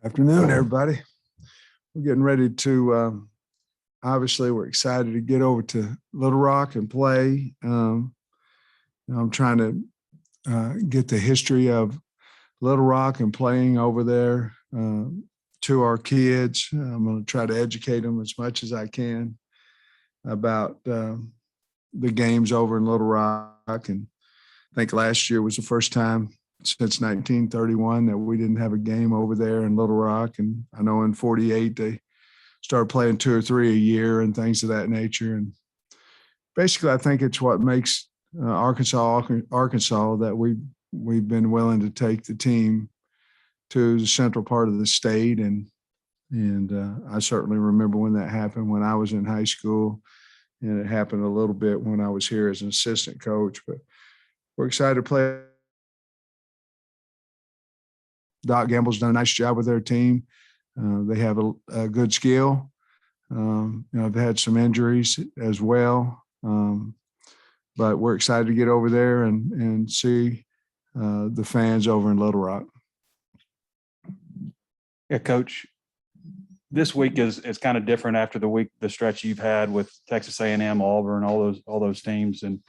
Afternoon, everybody. We're getting ready to, obviously, we're excited to get over to Little Rock and play. I'm trying to get the history of Little Rock and playing over there to our kids. I'm going to try to educate them as much as I can about the games over in Little Rock. And I think last year was the first time since 1931 that we didn't have a game over there in Little Rock. And I know in 48, they started playing 2 or 3 a year and things of that nature. And basically, I think it's what makes Arkansas that we've been willing to take the team to the central part of the state. And I certainly remember when that happened when I was in high school, and it happened a little bit when I was here as an assistant coach. But we're excited to play. Doc Gamble's done a nice job with their team. They have a good skill. They've had some injuries as well. But we're excited to get over there and see the fans over in Little Rock. Yeah, Coach, this week is kind of different after the stretch you've had with Texas A&M, Auburn, all those teams. And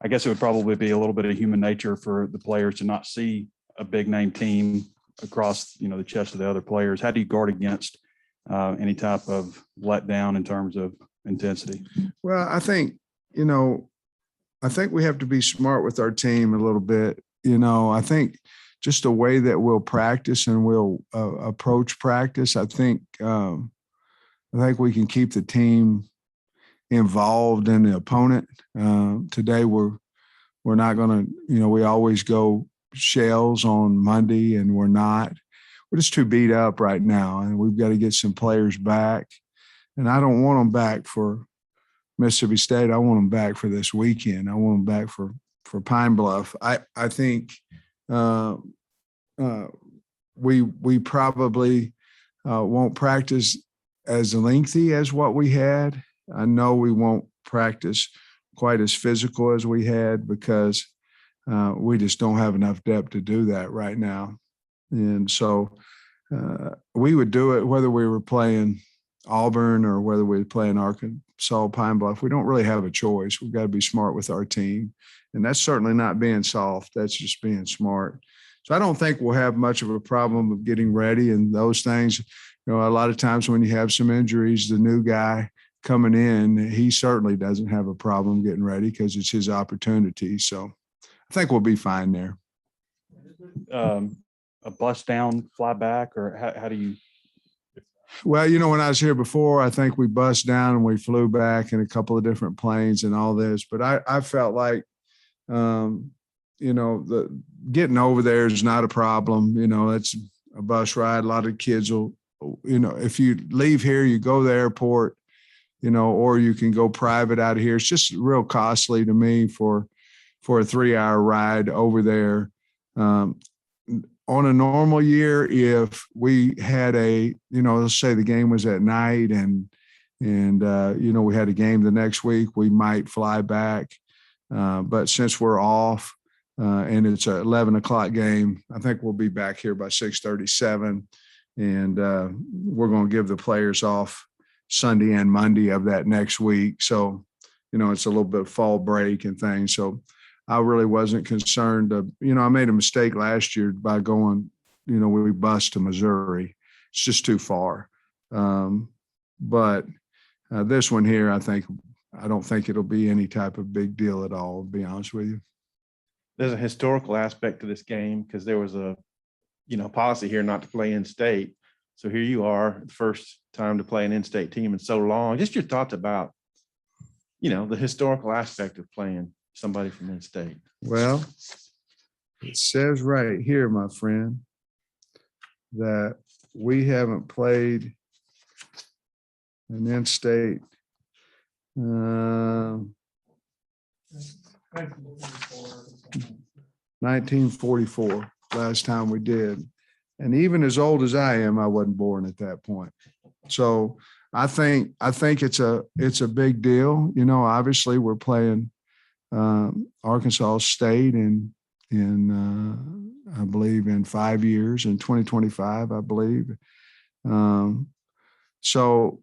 I guess it would probably be a little bit of human nature for the players to not see a big name team across, the chest of the other players. How do you guard against any type of letdown in terms of intensity? Well, I think we have to be smart with our team a little bit. I think just the way that we'll practice and we'll approach practice, I think we can keep the team involved in the opponent. Today we're not going to, we always go shells on Monday, and we're just too beat up right now, and we've got to get some players back. And I don't want them back for Mississippi State. I want them back for this weekend. I want them back for Pine Bluff. I think we probably won't practice as lengthy as what we had. I know we won't practice quite as physical as we had because we just don't have enough depth to do that right now. And so we would do it whether we were playing Auburn or whether we were playing Arkansas Pine Bluff. We don't really have a choice. We've got to be smart with our team. And that's certainly not being soft. That's just being smart. So I don't think we'll have much of a problem of getting ready and those things. A lot of times when you have some injuries, the new guy coming in, he certainly doesn't have a problem getting ready because it's his opportunity. So I think we'll be fine there. A bust down, fly back, or how do you? Well, when I was here before, I think we bust down and we flew back in a couple of different planes and all this. But I felt like, the getting over there is not a problem. It's a bus ride. A lot of kids will, if you leave here, you go to the airport, or you can go private out of here. It's just real costly to me for a 3-hour ride over there. On a normal year, if we had let's say the game was at night and we had a game the next week, we might fly back. But since we're off and it's an 11 o'clock game, I think we'll be back here by 6:37. And we're going to give the players off Sunday and Monday of that next week. So, it's a little bit of fall break and things. So I really wasn't concerned. I made a mistake last year by going, we bused to Missouri. It's just too far. But this one here, I don't think it'll be any type of big deal at all, to be honest with you. There's a historical aspect to this game because there was a, policy here not to play in-state. So here you are, the first time to play an in-state team in so long. Just your thoughts about, the historical aspect of playing somebody from in-state. Well, it says right here, my friend, that we haven't played an in-state 1944, last time we did. And even as old as I am, I wasn't born at that point. So I think it's a big deal. Obviously we're playing Arkansas State, and I believe in 5 years, in 2025, I believe. So,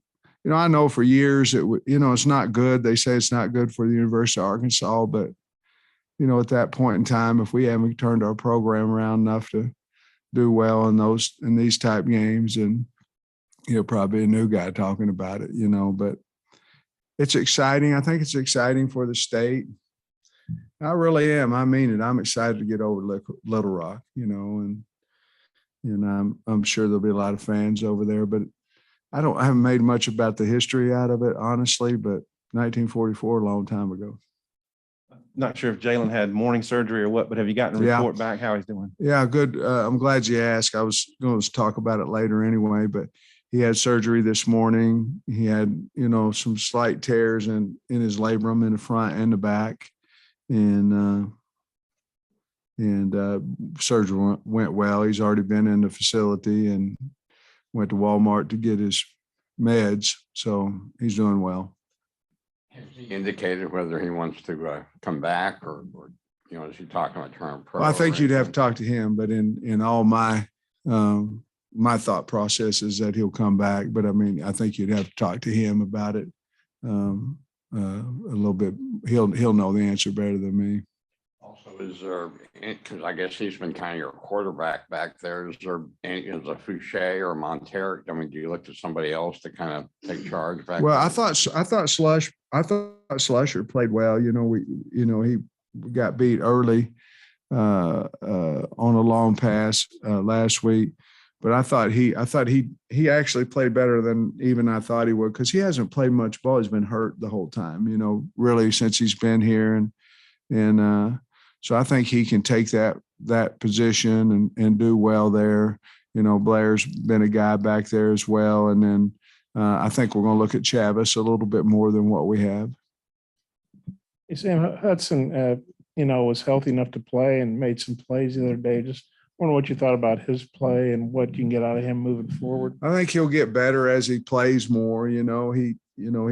I know for years it's not good. They say it's not good for the University of Arkansas, but at that point in time, if we haven't turned our program around enough to do well in these type games, and probably a new guy talking about it, but it's exciting. I think it's exciting for the state. I really am. I mean it. I'm excited to get over Little Rock, and I'm sure there'll be a lot of fans over there, but I haven't made much about the history out of it, honestly, but 1944, a long time ago. Not sure if Jalen had morning surgery or what, but have you gotten a report back how he's doing? Yeah, good. I'm glad you asked. I was going to talk about it later anyway, but he had surgery this morning. He had, some slight tears in his labrum in the front and the back. And surgery went well. He's already been in the facility and went to Walmart to get his meds. So he's doing well. Has he indicated whether he wants to come back or is he talking about turning pro? Well, I think you'd have to talk to him, but in all my thought process is that he'll come back. But I mean, I think you'd have to talk to him about it a little bit. He'll know the answer better than me. Also, is there, because I guess he's been kind of your quarterback back there, is a Fouché or Monteric? I mean, do you look to somebody else to kind of take charge back? Well, there? I thought Slusher played well. He got beat early on a long pass last week, but I thought he actually played better than even I thought he would, because he hasn't played much ball. He's been hurt the whole time, really since he's been here, and so I think he can take that position and do well there. Blair's been a guy back there as well, and then I think we're going to look at Chavis a little bit more than what we have. Hey, Sam, Hudson, was healthy enough to play and made some plays the other day. Just wonder what you thought about his play and what you can get out of him moving forward. I think he'll get better as he plays more. He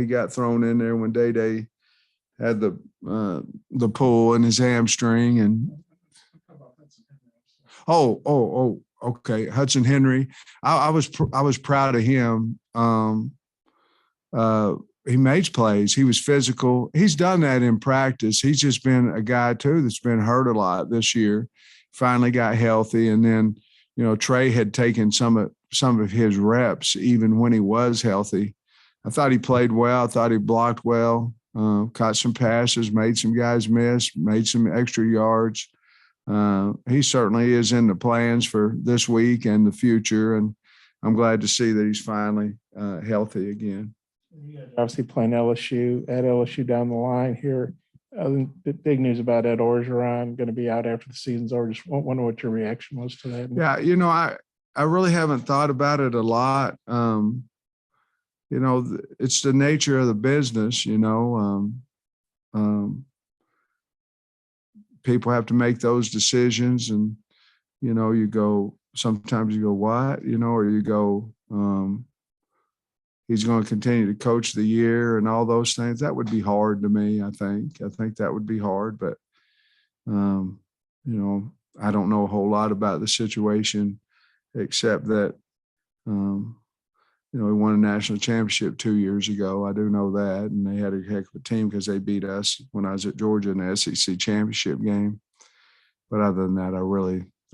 got thrown in there when Day had the pull in his hamstring, and okay, Hudson Henry. I was proud of him. He makes plays. He was physical. He's done that in practice. He's just been a guy too that's been hurt a lot this year. Finally got healthy, and then Trey had taken some of his reps even when he was healthy. I thought he played well. I thought he blocked well. Caught some passes, made some guys miss, made some extra yards. He certainly is in the plans for this week and the future, and I'm glad to see that he's finally healthy again. Obviously playing LSU down the line here. The big news about Ed Orgeron going to be out after the season's over. Just wonder what your reaction was to that. Yeah, I really haven't thought about it a lot. It's the nature of the business, people have to make those decisions, and, sometimes you go, what, or you go, he's going to continue to coach the year and all those things. That would be hard to me. I think that would be hard, but, I don't know a whole lot about the situation, except that, we won a national championship 2 years ago. I do know that. And they had a heck of a team because they beat us when I was at Georgia in the SEC championship game. But other than that, I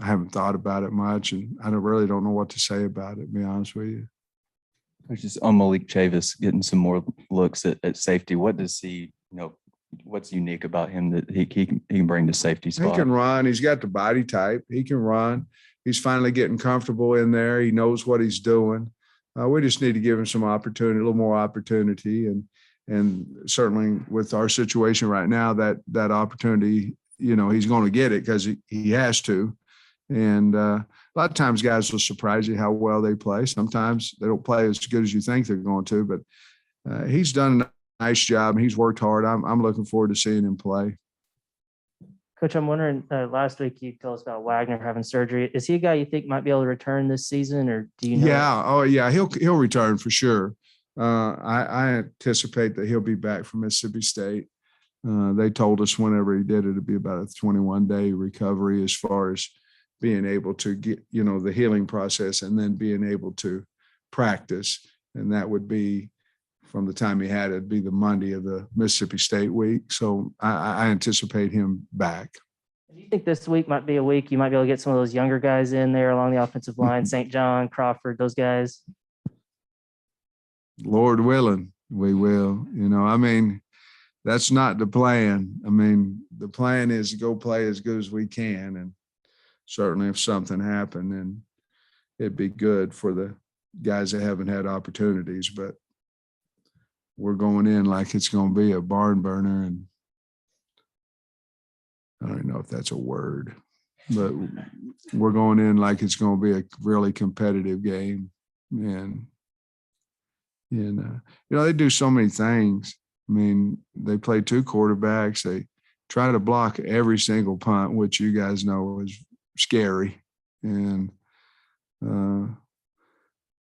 haven't thought about it much, and I really don't know what to say about it, to be honest with you. It's just on Malik Chavis getting some more looks at safety. What does he, what's unique about him that he can bring to safety spot? He can run. He's got the body type. He can run. He's finally getting comfortable in there. He knows what he's doing. We just need to give him some opportunity, a little more opportunity. And certainly with our situation right now, that opportunity, he's going to get it because he has to. And a lot of times guys will surprise you how well they play. Sometimes they don't play as good as you think they're going to, but he's done a nice job and he's worked hard. I'm looking forward to seeing him play. Coach, I'm wondering, last week you told us about Wagner having surgery. Is he a guy you think might be able to return this season, or do you know? Yeah. Oh, yeah. He'll return for sure. I anticipate that he'll be back from Mississippi State. They told us whenever he did it, it'd be about a 21-day recovery as far as being able to get, the healing process and then being able to practice. And that would be from the time he had it, be the Monday of the Mississippi State week. So I anticipate him back. Do you think this week might be a week you might be able to get some of those younger guys in there along the offensive line, St. John, Crawford, those guys? Lord willing, we will. That's not the plan. The plan is to go play as good as we can. And certainly if something happened, then it'd be good for the guys that haven't had opportunities. But we're going in like it's going to be a barn burner. And I don't even know if that's a word, but we're going in like it's going to be a really competitive game. And they do so many things. They play two quarterbacks. They try to block every single punt, which you guys know is scary. And I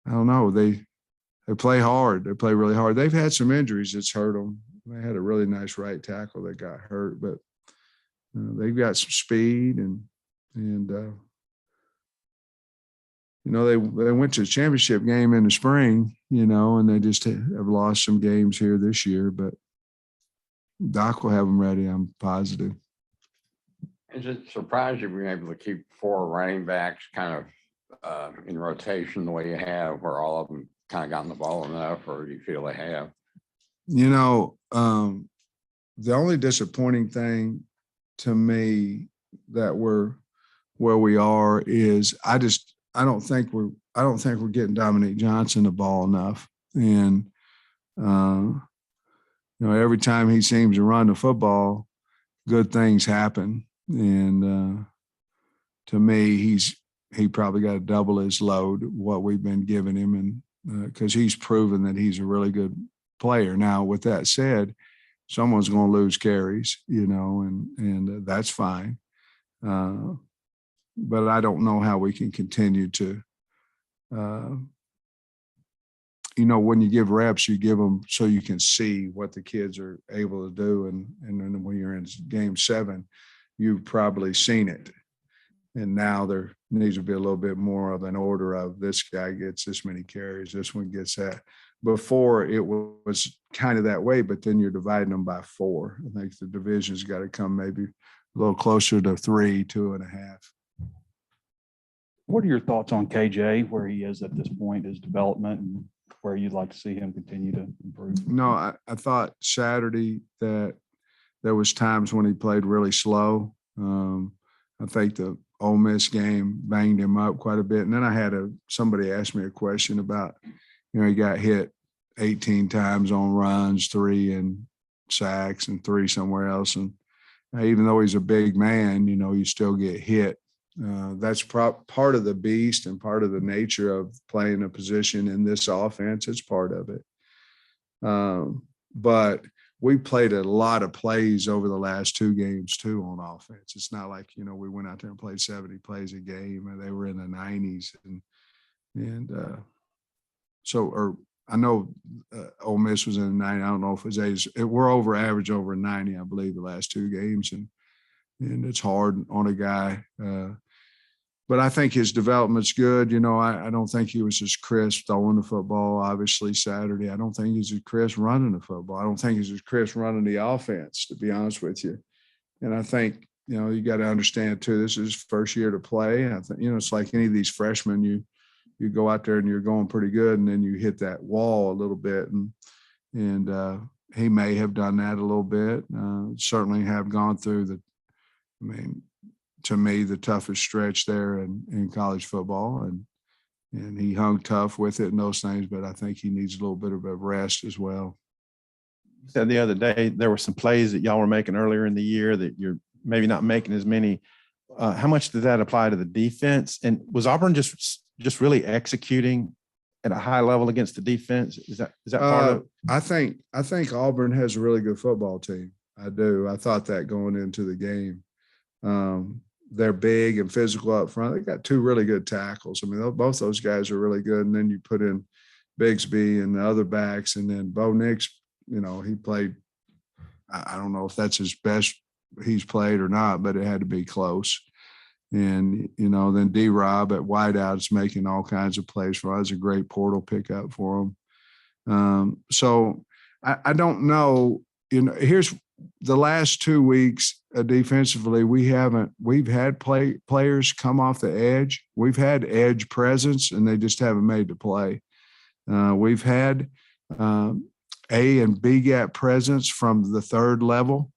don't know. They play hard. They play really hard. They've had some injuries that's hurt them. They had a really nice right tackle that got hurt, but they've got some speed and they went to a championship game in the spring, and they just have lost some games here this year, but Doc will have them ready. I'm positive. Is it surprising being able to keep 4 running backs kind of in rotation the way you have, where all of them kind of gotten the ball enough, or do you feel they have? The only disappointing thing to me that we're where we are is I don't think we're getting Dominique Johnson the ball enough. And every time he seems to run the football, good things happen. And to me, he probably got to double his load, what we've been giving him, and because he's proven that he's a really good player. Now, with that said, someone's going to lose carries, and that's fine. But I don't know how we can continue to, when you give reps, you give them so you can see what the kids are able to do. And then when you're in game 7, you've probably seen it. And now there needs to be a little bit more of an order of this guy gets this many carries, this one gets that. Before it was kind of that way, but then you're dividing them by 4. I think the division's got to come maybe a little closer to 3, 2.5. What are your thoughts on KJ, where he is at this point, his development, and where you'd like to see him continue to improve? No, I thought Saturday that there was times when he played really slow. I think the Ole Miss game banged him up quite a bit. And then I had somebody ask me a question about, he got hit 18 times on runs, 3 in sacks and 3 somewhere else. And even though he's a big man, you still get hit. That's part of the beast and part of the nature of playing a position in this offense. It's part of it. But we played a lot of plays over the last 2 games too on offense. It's not like, we went out there and played 70 plays a game and they were in the 90s. So I know Ole Miss was in the 90s. I don't know if it was 80s. We're over average over 90, I believe, the last 2 games. And it's hard on a guy. But I think his development's good. I don't think he was as crisp throwing the football, obviously, Saturday. I don't think he's as crisp running the football. I don't think he's as crisp running the offense, to be honest with you. And I think, you got to understand, too, this is his first year to play. I think, it's like any of these freshmen, you go out there and you're going pretty good, and then you hit that wall a little bit. And he may have done that a little bit. Certainly have gone through to me, the toughest stretch there in college football. And he hung tough with it and those things, but I think he needs a little bit of a rest as well. You said the other day there were some plays that y'all were making earlier in the year that you're maybe not making as many. How much did that apply to the defense? And was Auburn just really executing at a high level against the defense? Is that part of it? I think Auburn has a really good football team. I do. I thought that going into the game. They're big and physical up front. They got 2 really good tackles. Both those guys are really good. And then you put in Bigsby and the other backs, and then Bo Nix, he played. I don't know if that's his best he's played or not, but it had to be close. And, you know, then D-Rob at wideout is making all kinds of plays for us. A great portal pickup for him. So I don't know, you know, here's the last 2 weeks defensively, we've had players come off the edge. We've had edge presence and they just haven't made the play. We've had A and B gap presence from the third level.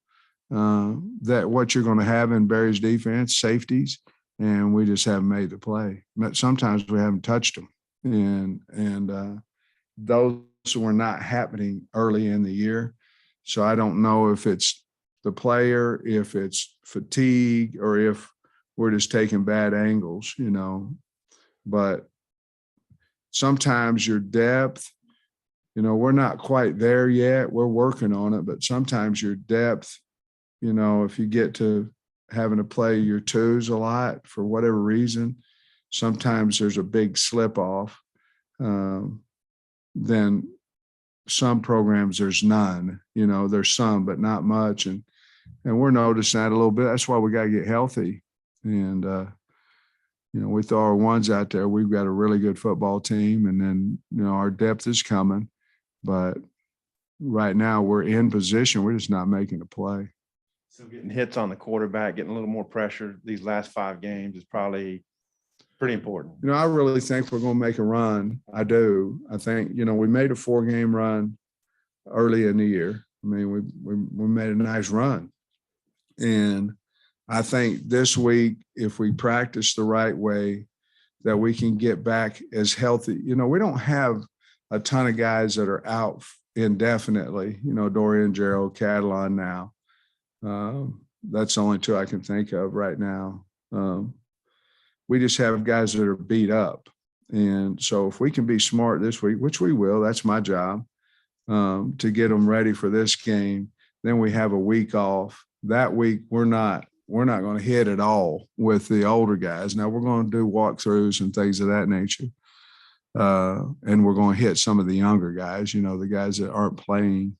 That what you're going to have in Barry's defense, safeties, and we just haven't made the play. But sometimes we haven't touched them, and those were not happening early in the year. So I don't know if it's the player, if it's fatigue, or if we're just taking bad angles, you know. But sometimes your depth, you know, we're not quite there yet. We're working on it, but sometimes your depth, you know, if you get to having to play your twos a lot for whatever reason, sometimes there's a big slip off. Then some programs, there's none, you know, there's some, but not much. And we're noticing that a little bit. That's why we got to get healthy. And, you know, we throw our ones out there. We've got a really good football team. And then, you know, our depth is coming. But right now we're in position. We're just not making a play. So getting hits on the quarterback, getting a little more pressure these last 5 games is probably pretty important. You know, I really think we're going to make a run. I do. I think, you know, we made a 4-game run early in the year. I mean, we made a nice run. And I think this week, if we practice the right way, that we can get back as healthy. You know, we don't have a ton of guys that are out indefinitely, you know, Dorian, Gerald, Catalon now. That's the only 2 I can think of right now. We just have guys that are beat up. And so if we can be smart this week, which we will, that's my job, to get them ready for this game, then we have a week off. That week, we're not going to hit at all with the older guys. Now we're going to do walkthroughs and things of that nature. And we're going to hit some of the younger guys, you know, the guys that aren't playing.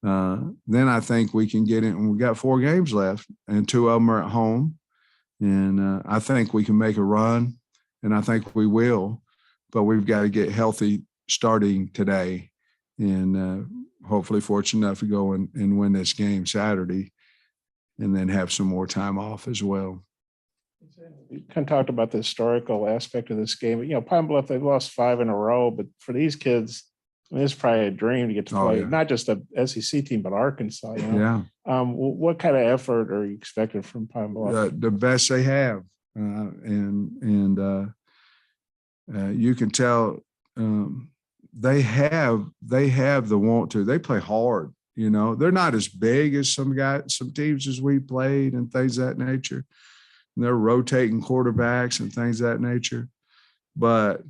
Then I think we can get in, and we got 4 games left and 2 of them are at home. And I think we can make a run, and I think we will, but we've got to get healthy starting today, and hopefully fortunate enough to go and win this game Saturday, and then have some more time off as well. You kind of talked about the historical aspect of this game. You know, Pine Bluff, they've lost 5 in a row, but for these kids, I mean, it's probably a dream to get to play, not just a SEC team, but Arkansas. You know? Yeah. What kind of effort are you expecting from Pine Bluff? The best they have, and you can tell they have the want to. They play hard. You know, they're not as big as some teams as we played and things of that nature. And they're rotating quarterbacks and things of that nature, but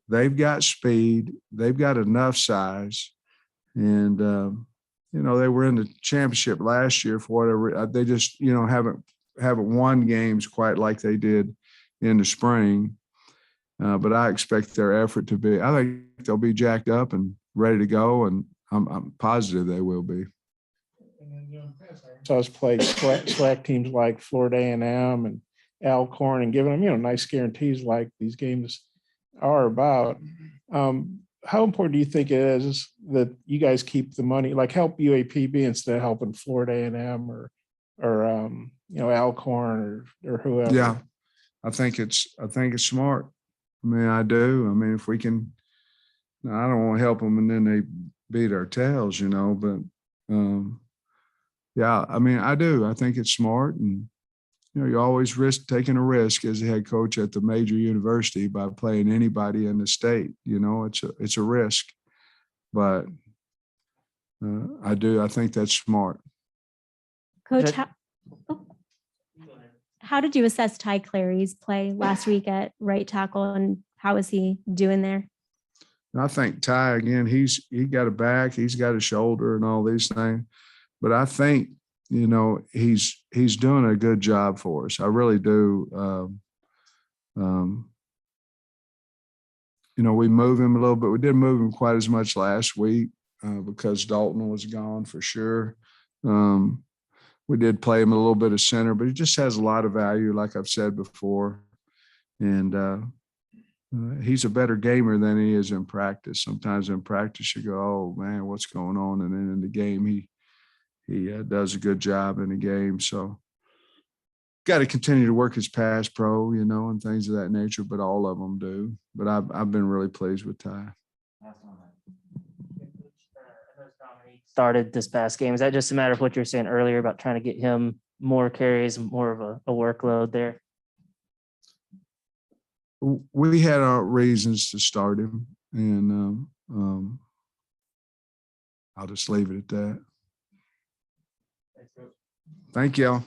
they've got speed. They've got enough size. And, you know, they were in the championship last year for whatever. They just, you know, haven't won games quite like they did in the spring. But I expect their effort to be, I think they'll be jacked up and ready to go. And I'm positive they will be. So I was played SWAC teams like Florida A&M and Alcorn and giving them, you know, nice guarantees like these games are about. How important do you think it is that you guys keep the money, like help UAPB instead of helping Florida A&M or you know, Alcorn or whoever? Yeah, I think it's smart. I mean, I do. I mean, if we can, I don't want to help them and then they beat our tails, you know, but yeah, I mean, I do. I think it's smart. And, you know, you always risk taking a risk as a head coach at the major university by playing anybody in the state. You know, it's a risk, but I think that's smart. Coach, how did you assess Ty Clary's play last week at right tackle, and how is he doing there? I think Ty, again, he got a back, he's got a shoulder and all these things, but I think, you know, he's doing a good job for us. I really do. You know, we move him a little bit. We didn't move him quite as much last week because Dalton was gone for sure. We did play him a little bit of center, but he just has a lot of value, like I've said before. And he's a better gamer than he is in practice. Sometimes in practice you go, oh man, what's going on? And then in the game, he does a good job in the game. So got to continue to work his pass pro, and things of that nature, but all of them do. But I've been really pleased with Ty. Started this past game. Is that just a matter of what you're saying earlier about trying to get him more carries, more of a workload there? We had our reasons to start him, and I'll just leave it at that. Thank y'all.